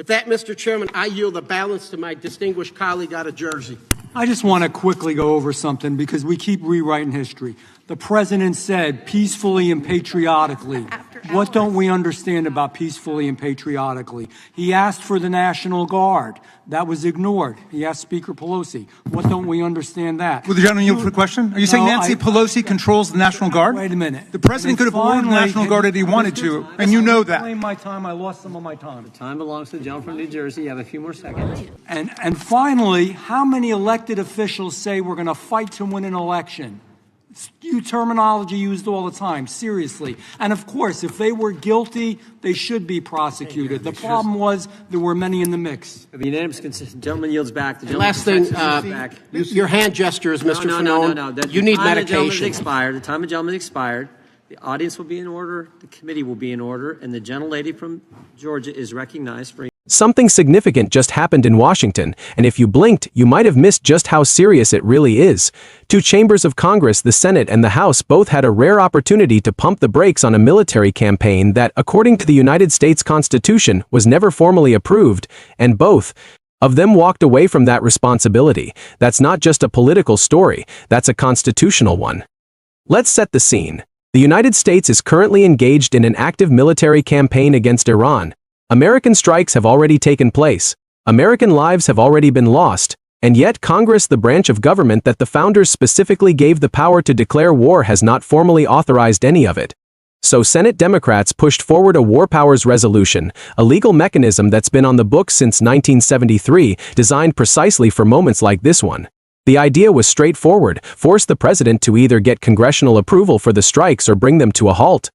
With that, Mr. Chairman, I yield the balance to my distinguished colleague out of Jersey. I just want to quickly go over something because we keep rewriting history. The president said peacefully and patriotically. What don't we understand about peacefully and patriotically? He asked for the National Guard. That was ignored. He asked Speaker Pelosi. What don't we understand that? Will the gentleman yield for the question? Are you saying Nancy Pelosi controls the National Guard? Wait a minute. The president could have ordered the National Guard if he wanted to, and you know that. My time. I lost some of my time. The time belongs to the gentleman from New Jersey. You have a few more seconds. And finally, how many elected officials say we're going to fight to win an election? New terminology used all the time, seriously. And of course, if they were guilty, they should be prosecuted. The problem was there were many in the mix. The unanimous consent. Gentleman yields back. The Last thing, your hand gestures, Mr. Fanone. No. You need medication. The time of the gentleman expired. The audience will be in order. The committee will be in order. And the gentlelady from Georgia is recognized for... Something significant just happened in Washington, and if you blinked, you might have missed just how serious it really is. Two chambers of Congress, the Senate and the House, both had a rare opportunity to pump the brakes on a military campaign that, according to the United States Constitution, was never formally approved, and both of them walked away from that responsibility. That's not just a political story, that's a constitutional one. Let's set the scene. The United States is currently engaged in an active military campaign against Iran. American strikes have already taken place. American lives have already been lost. And yet Congress, the branch of government that the founders specifically gave the power to declare war, has not formally authorized any of it. So Senate Democrats pushed forward a war powers resolution, a legal mechanism that's been on the books since 1973, designed precisely for moments like this one. The idea was straightforward: force the president to either get congressional approval for the strikes or bring them to a halt.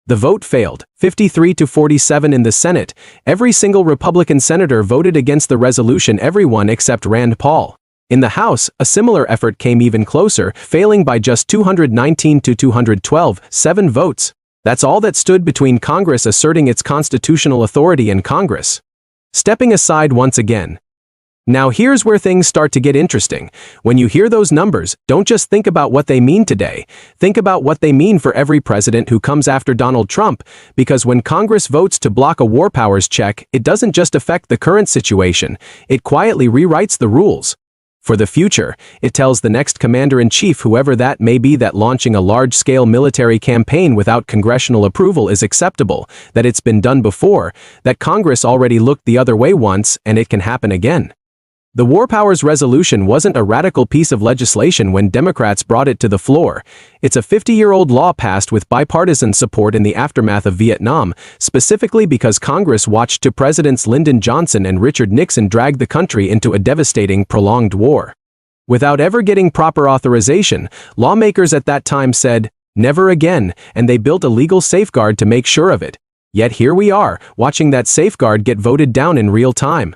The vote failed, 53-47 in the Senate. Every single Republican senator voted against the resolution, everyone except Rand Paul. In the House, a similar effort came even closer, failing by just 219-212, 7 votes. That's all that stood between Congress asserting its constitutional authority and Congress stepping aside once again. Now here's where things start to get interesting. When you hear those numbers, don't just think about what they mean today. Think about what they mean for every president who comes after Donald Trump, because when Congress votes to block a war powers check, it doesn't just affect the current situation, it quietly rewrites the rules. For the future, it tells the next commander-in-chief, whoever that may be, that launching a large-scale military campaign without congressional approval is acceptable, that it's been done before, that Congress already looked the other way once, and it can happen again. The War Powers Resolution wasn't a radical piece of legislation when Democrats brought it to the floor. It's a 50-year-old law passed with bipartisan support in the aftermath of Vietnam, specifically because Congress watched Presidents Lyndon Johnson and Richard Nixon drag the country into a devastating, prolonged war. Without ever getting proper authorization, lawmakers at that time said, "Never again," and they built a legal safeguard to make sure of it. Yet here we are, watching that safeguard get voted down in real time.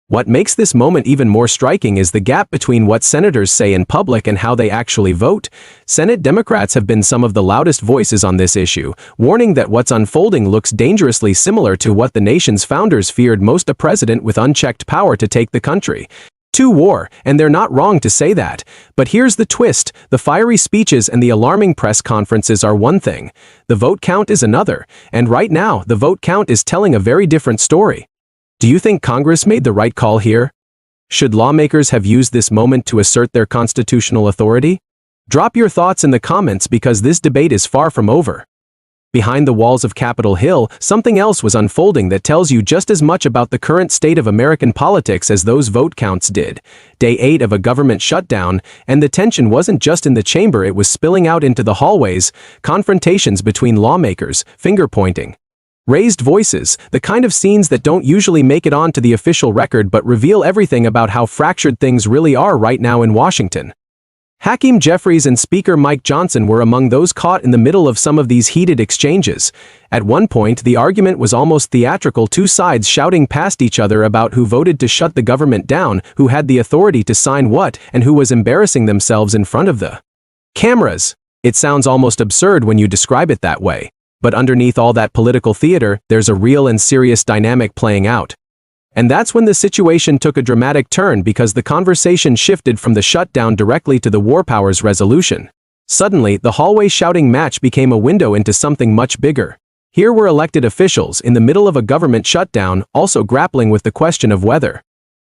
What makes this moment even more striking is the gap between what senators say in public and how they actually vote. Senate Democrats have been some of the loudest voices on this issue, warning that what's unfolding looks dangerously similar to what the nation's founders feared most: a president with unchecked power to take the country to war, and they're not wrong to say that. But here's the twist: the fiery speeches and the alarming press conferences are one thing. The vote count is another, and right now, the vote count is telling a very different story. Do you think Congress made the right call here? Should lawmakers have used this moment to assert their constitutional authority? Drop your thoughts in the comments, because this debate is far from over. Behind the walls of Capitol Hill, something else was unfolding that tells you just as much about the current state of American politics as those vote counts did. Day 8 of a government shutdown, and the tension wasn't just in the chamber, it was spilling out into the hallways. Confrontations between lawmakers, finger-pointing, raised voices, the kind of scenes that don't usually make it onto the official record but reveal everything about how fractured things really are right now in Washington. Hakeem Jeffries and Speaker Mike Johnson were among those caught in the middle of some of these heated exchanges. At one point, the argument was almost theatrical, two sides shouting past each other about who voted to shut the government down, who had the authority to sign what, and who was embarrassing themselves in front of the cameras. It sounds almost absurd when you describe it that way. But underneath all that political theater, there's a real and serious dynamic playing out. And that's when the situation took a dramatic turn, because the conversation shifted from the shutdown directly to the War Powers Resolution. Suddenly, the hallway shouting match became a window into something much bigger. Here were elected officials in the middle of a government shutdown also grappling with the question of whether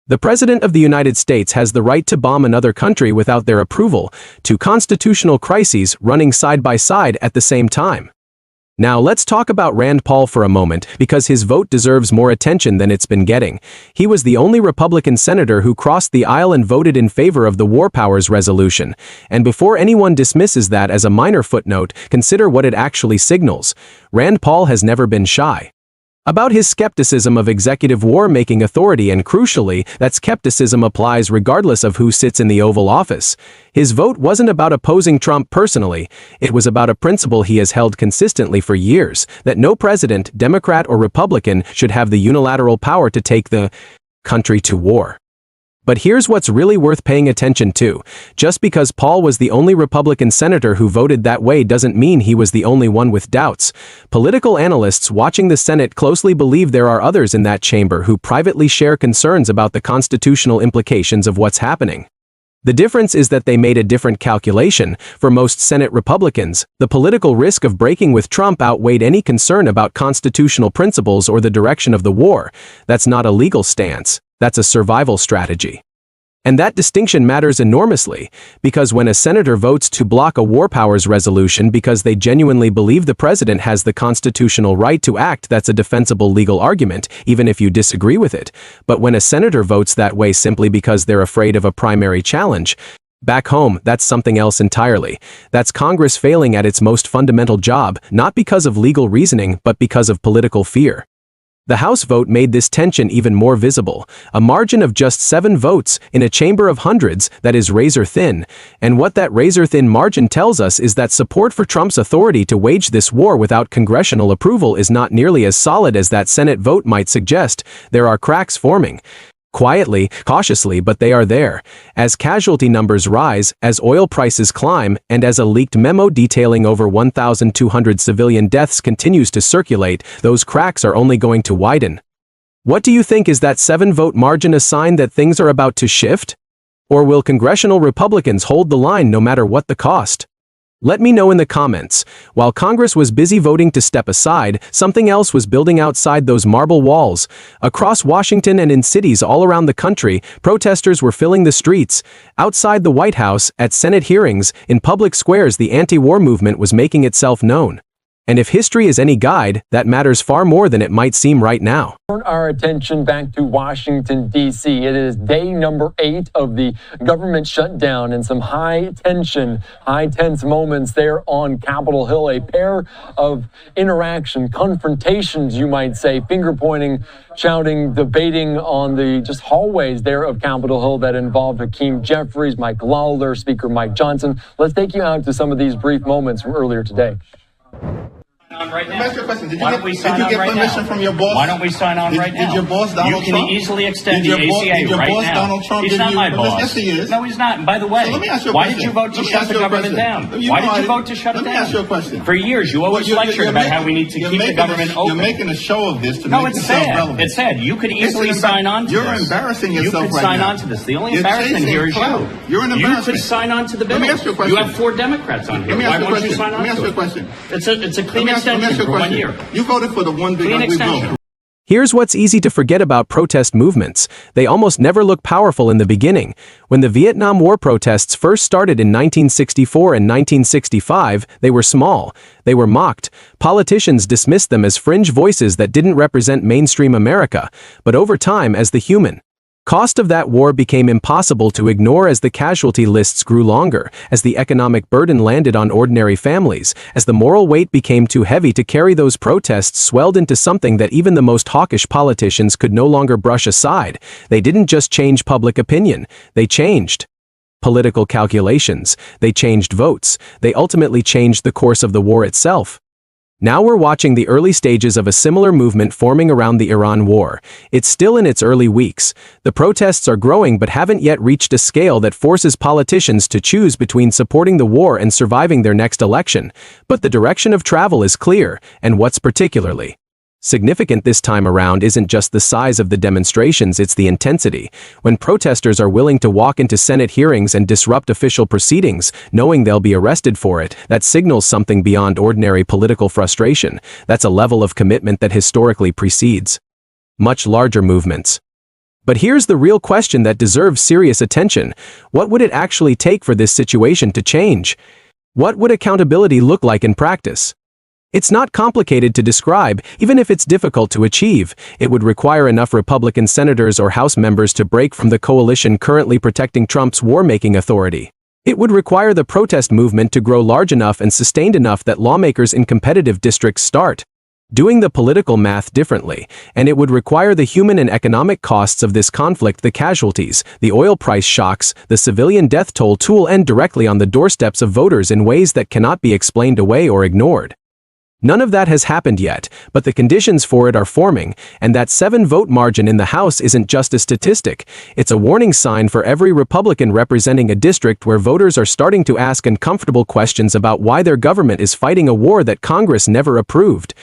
the President of the United States has the right to bomb another country without their approval, two constitutional crises running side by side at the same time. Now let's talk about Rand Paul for a moment, because his vote deserves more attention than it's been getting. He was the only Republican senator who crossed the aisle and voted in favor of the War Powers Resolution. And before anyone dismisses that as a minor footnote, consider what it actually signals. Rand Paul has never been shy about his skepticism of executive war-making authority, and crucially, that skepticism applies regardless of who sits in the Oval Office. His vote wasn't about opposing Trump personally, it was about a principle he has held consistently for years, that no president, Democrat or Republican, should have the unilateral power to take the country to war. But here's what's really worth paying attention to. Just because Paul was the only Republican senator who voted that way doesn't mean he was the only one with doubts. Political analysts watching the Senate closely believe there are others in that chamber who privately share concerns about the constitutional implications of what's happening. The difference is that they made a different calculation. For most Senate Republicans, the political risk of breaking with Trump outweighed any concern about constitutional principles or the direction of the war. That's not a legal stance. That's a survival strategy. And that distinction matters enormously, because when a senator votes to block a war powers resolution because they genuinely believe the president has the constitutional right to act, that's a defensible legal argument, even if you disagree with it. But when a senator votes that way simply because they're afraid of a primary challenge, back home, that's something else entirely. That's Congress failing at its most fundamental job, not because of legal reasoning, but because of political fear. The House vote made this tension even more visible, a margin of just 7 votes in a chamber of hundreds that is razor-thin, and what that razor-thin margin tells us is that support for Trump's authority to wage this war without congressional approval is not nearly as solid as that Senate vote might suggest. There are cracks forming. Quietly, cautiously, but they are there. As casualty numbers rise, as oil prices climb, and as a leaked memo detailing over 1,200 civilian deaths continues to circulate, those cracks are only going to widen. What do you think? Is that 7-vote margin a sign that things are about to shift? Or will congressional Republicans hold the line no matter what the cost? Let me know in the comments. While Congress was busy voting to step aside, something else was building outside those marble walls. Across Washington and in cities all around the country, protesters were filling the streets. Outside the White House, at Senate hearings, in public squares, the anti-war movement was making itself known. And if history is any guide, that matters far more than it might seem right now. Turn our attention back to Washington, D.C. It is day number 8 of the government shutdown, and some high tense moments there on Capitol Hill. A pair of confrontations, you might say, finger pointing, shouting, debating on the just hallways there of Capitol Hill that involved Hakeem Jeffries, Mike Lawler, Speaker Mike Johnson. Let's take you out to some of these brief moments from earlier today. Right now. Let me ask you a question. Did Why you don't we get, sign did you on get right permission now? from your boss? Why don't we sign on right now? Did your boss, Donald You Trump? can easily extend Did the your ACA did your right boss, now. Donald Trump, He's give not you my permission? boss. Yes, he is. No, he's not. And by the way, So let me ask you a why question. did you vote to Let me shut ask the you a government question. down? You Why know did you I- vote to shut it Let down? me ask you a question. For years, you always lectured about how we need to keep the government open. You're making a show of this to No, make it's yourself sad. relevant. It's sad. You could easily sign on to You're this. embarrassing yourself You could right sign now. on to this. The only You're embarrassment chasing here is clout. you. You're an You embarrassment. could sign on to the bill. Let me ask you a question. You have 4 Democrats on here. Let me Why ask you a won't you question. sign on Let me ask to you a it? question. It's a clean Let me ask you extension a for 1 question. year. You voted for the one big Clean ugly extension. vote. Here's what's easy to forget about protest movements. They almost never look powerful in the beginning. When the Vietnam War protests first started in 1964 and 1965, they were small. They were mocked. Politicians dismissed them as fringe voices that didn't represent mainstream America. But over time, as the human cost of that war became impossible to ignore, as the casualty lists grew longer, as the economic burden landed on ordinary families, as the moral weight became too heavy to carry, those protests swelled into something that even the most hawkish politicians could no longer brush aside. They didn't just change public opinion, they changed political calculations, they changed votes, they ultimately changed the course of the war itself. Now we're watching the early stages of a similar movement forming around the Iran war. It's still in its early weeks. The protests are growing but haven't yet reached a scale that forces politicians to choose between supporting the war and surviving their next election. But the direction of travel is clear, and what's particularly Significant this time around isn't just the size of the demonstrations, it's the intensity. When protesters are willing to walk into Senate hearings and disrupt official proceedings, knowing they'll be arrested for it, that signals something beyond ordinary political frustration. That's a level of commitment that historically precedes much larger movements. But here's the real question that deserves serious attention. What would it actually take for this situation to change? What would accountability look like in practice? It's not complicated to describe, even if it's difficult to achieve. It would require enough Republican senators or House members to break from the coalition currently protecting Trump's war-making authority. It would require the protest movement to grow large enough and sustained enough that lawmakers in competitive districts start doing the political math differently, and it would require the human and economic costs of this conflict, the casualties, the oil price shocks, the civilian death toll to end directly on the doorsteps of voters in ways that cannot be explained away or ignored. None of that has happened yet, but the conditions for it are forming, and that 7-vote margin in the House isn't just a statistic. It's a warning sign for every Republican representing a district where voters are starting to ask uncomfortable questions about why their government is fighting a war that Congress never approved.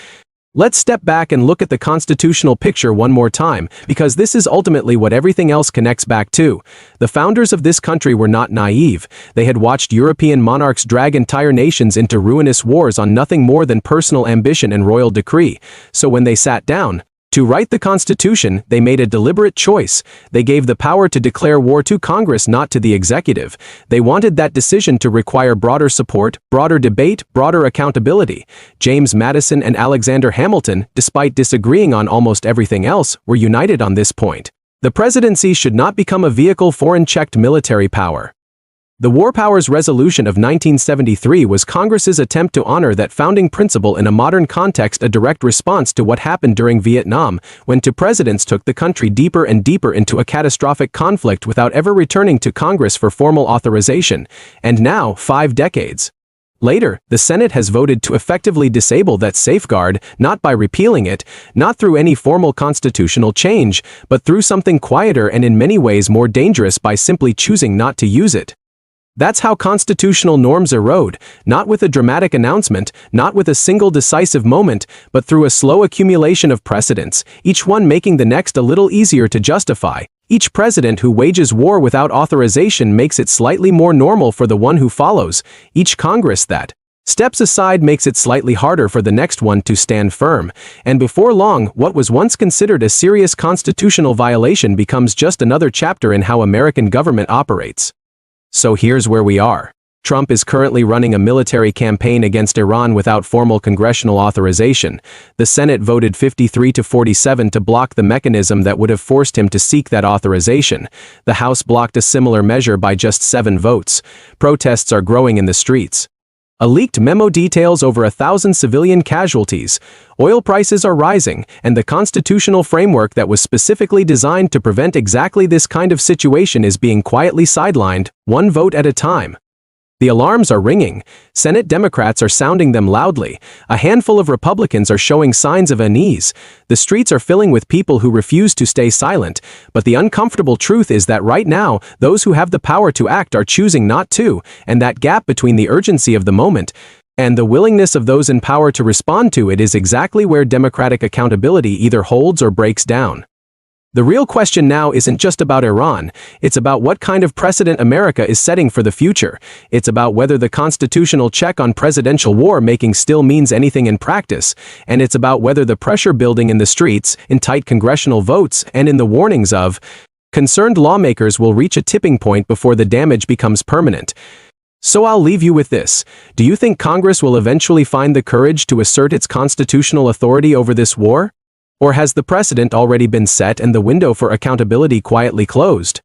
Let's step back and look at the constitutional picture one more time, because this is ultimately what everything else connects back to. The founders of this country were not naive. They had watched European monarchs drag entire nations into ruinous wars on nothing more than personal ambition and royal decree. So when they sat down to write the Constitution, they made a deliberate choice. They gave the power to declare war to Congress, not to the executive. They wanted that decision to require broader support, broader debate, broader accountability. James Madison and Alexander Hamilton, despite disagreeing on almost everything else, were united on this point. The presidency should not become a vehicle for unchecked military power. The War Powers Resolution of 1973 was Congress's attempt to honor that founding principle in a modern context, a direct response to what happened during Vietnam, when two presidents took the country deeper and deeper into a catastrophic conflict without ever returning to Congress for formal authorization. And now, 5 decades later, the Senate has voted to effectively disable that safeguard, not by repealing it, not through any formal constitutional change, but through something quieter and in many ways more dangerous, by simply choosing not to use it. That's how constitutional norms erode, not with a dramatic announcement, not with a single decisive moment, but through a slow accumulation of precedents, each one making the next a little easier to justify. Each president who wages war without authorization makes it slightly more normal for the one who follows. Each Congress that steps aside makes it slightly harder for the next one to stand firm. And before long, what was once considered a serious constitutional violation becomes just another chapter in how American government operates. So here's where we are. Trump is currently running a military campaign against Iran without formal congressional authorization. The Senate voted 53-47 to block the mechanism that would have forced him to seek that authorization. The House blocked a similar measure by just 7 votes. Protests are growing in the streets. A leaked memo details over 1,000 civilian casualties. Oil prices are rising, and the constitutional framework that was specifically designed to prevent exactly this kind of situation is being quietly sidelined, one vote at a time. The alarms are ringing. Senate Democrats are sounding them loudly. A handful of Republicans are showing signs of unease. The streets are filling with people who refuse to stay silent. But the uncomfortable truth is that right now, those who have the power to act are choosing not to, and that gap between the urgency of the moment and the willingness of those in power to respond to it is exactly where democratic accountability either holds or breaks down. The real question now isn't just about Iran. It's about what kind of precedent America is setting for the future. It's about whether the constitutional check on presidential war making still means anything in practice. And it's about whether the pressure building in the streets, in tight congressional votes, and in the warnings of concerned lawmakers will reach a tipping point before the damage becomes permanent. So I'll leave you with this. Do you think Congress will eventually find the courage to assert its constitutional authority over this war? Or has the precedent already been set and the window for accountability quietly closed?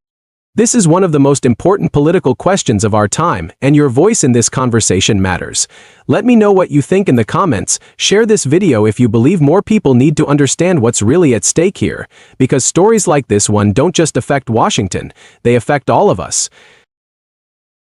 This is one of the most important political questions of our time, and your voice in this conversation matters. Let me know what you think in the comments. Share this video if you believe more people need to understand what's really at stake here, because stories like this one don't just affect Washington, they affect all of us.